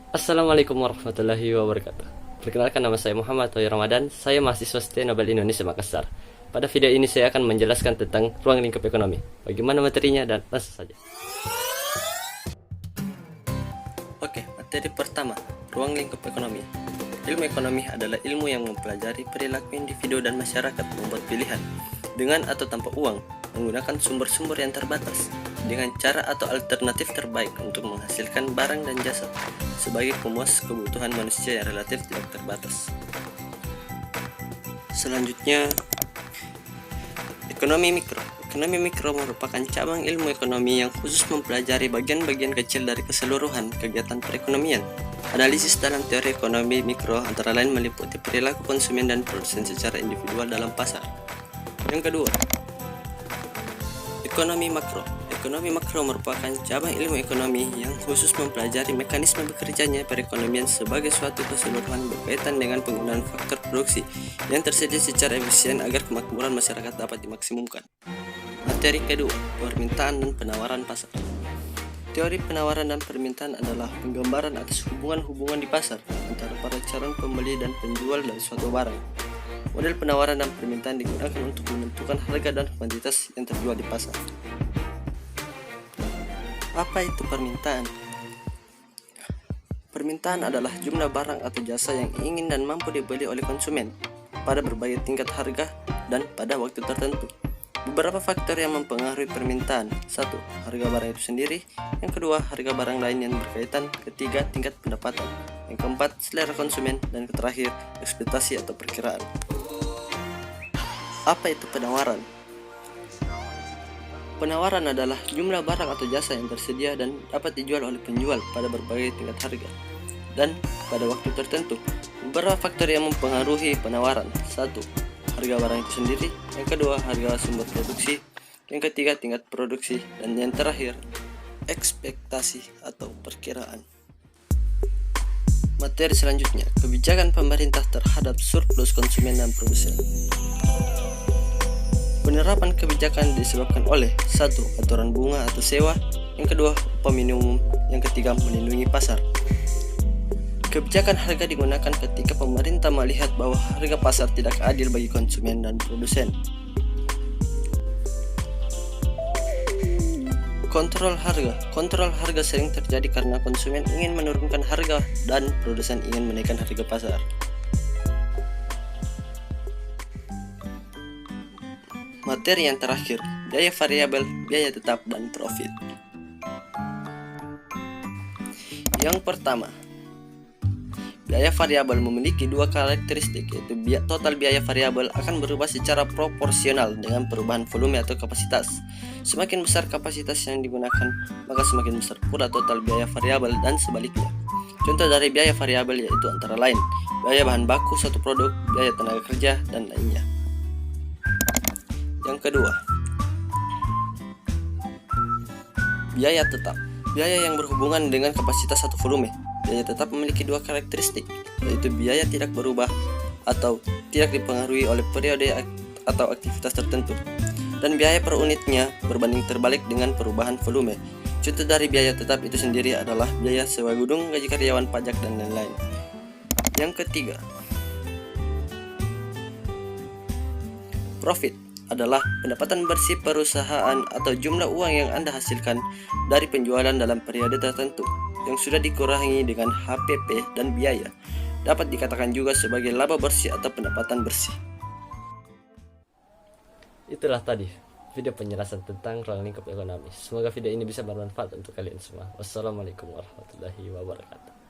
Assalamualaikum warahmatullahi wabarakatuh. Perkenalkan, nama saya Muhammad Toy Ramadan. Saya mahasiswa Sustainable Indonesia Makassar. Pada video ini saya akan menjelaskan tentang ruang lingkup ekonomi. Bagaimana materinya dan langsung saja. Oke, materi pertama, ruang lingkup ekonomi. Ilmu ekonomi adalah ilmu yang mempelajari perilaku individu dan masyarakat membuat pilihan dengan atau tanpa uang, menggunakan sumber-sumber yang terbatas, dengan cara atau alternatif terbaik untuk menghasilkan barang dan jasa sebagai pemuas kebutuhan manusia yang relatif tidak terbatas. Selanjutnya, ekonomi mikro. Ekonomi mikro merupakan cabang ilmu ekonomi yang khusus mempelajari bagian-bagian kecil dari keseluruhan kegiatan perekonomian. Analisis dalam teori ekonomi mikro antara lain meliputi perilaku konsumen dan produsen secara individual dalam pasar. Yang kedua, ekonomi makro. Ekonomi makro merupakan cabang ilmu ekonomi yang khusus mempelajari mekanisme bekerjanya perekonomian sebagai suatu keseluruhan berkaitan dengan penggunaan faktor produksi yang tersedia secara efisien agar kemakmuran masyarakat dapat dimaksimumkan. Materi kedua, permintaan dan penawaran pasar. Teori penawaran dan permintaan adalah penggambaran atas hubungan-hubungan di pasar antara para calon pembeli dan penjual dari suatu barang. Model penawaran dan permintaan digunakan untuk menentukan harga dan kuantitas yang terjual di pasar. Apa itu permintaan? Permintaan adalah jumlah barang atau jasa yang ingin dan mampu dibeli oleh konsumen pada berbagai tingkat harga dan pada waktu tertentu. Beberapa faktor yang mempengaruhi permintaan. 1. Harga barang itu sendiri. Yang kedua, harga barang lain yang berkaitan. Ketiga, tingkat pendapatan. Yang keempat, selera konsumen. Dan terakhir, ekspektasi atau perkiraan. Apa itu penawaran? Penawaran adalah jumlah barang atau jasa yang tersedia dan dapat dijual oleh penjual pada berbagai tingkat harga dan pada waktu tertentu. Beberapa faktor yang mempengaruhi penawaran. 1. Harga barang itu sendiri. Yang kedua, harga sumber produksi. Yang ketiga, tingkat produksi. Dan yang terakhir, ekspektasi atau perkiraan. Materi selanjutnya, kebijakan pemerintah terhadap surplus konsumen dan produsen. Penerapan kebijakan disebabkan oleh 1. Aturan bunga atau sewa. Yang kedua, upah minimum. Yang ketiga, melindungi pasar. Kebijakan harga digunakan ketika pemerintah melihat bahwa harga pasar tidak adil bagi konsumen dan produsen. Kontrol harga. Kontrol harga sering terjadi karena konsumen ingin menurunkan harga dan produsen ingin menaikkan harga pasar. Materi yang terakhir, biaya variabel, biaya tetap, dan profit. Yang pertama, biaya variabel memiliki dua karakteristik, yaitu total biaya variabel akan berubah secara proporsional dengan perubahan volume atau kapasitas. Semakin besar kapasitas yang digunakan, maka semakin besar pula total biaya variabel dan sebaliknya. Contoh dari biaya variabel yaitu antara lain biaya bahan baku suatu produk, biaya tenaga kerja, dan lainnya. Yang kedua, biaya tetap. Biaya yang berhubungan dengan kapasitas atau volume. Biaya tetap memiliki dua karakteristik, yaitu biaya tidak berubah atau tidak dipengaruhi oleh periode atau aktivitas tertentu, dan biaya per unitnya berbanding terbalik dengan perubahan volume. Contoh dari biaya tetap itu sendiri adalah biaya sewa gedung, gaji karyawan, pajak, dan lain-lain. Yang ketiga, profit adalah pendapatan bersih perusahaan atau jumlah uang yang Anda hasilkan dari penjualan dalam periode tertentu yang sudah dikurangi dengan HPP dan biaya. Dapat dikatakan juga sebagai laba bersih atau pendapatan bersih. Itulah tadi video penjelasan tentang ruang lingkup ekonomi. Semoga video ini bisa bermanfaat untuk kalian semua. Wassalamualaikum warahmatullahi wabarakatuh.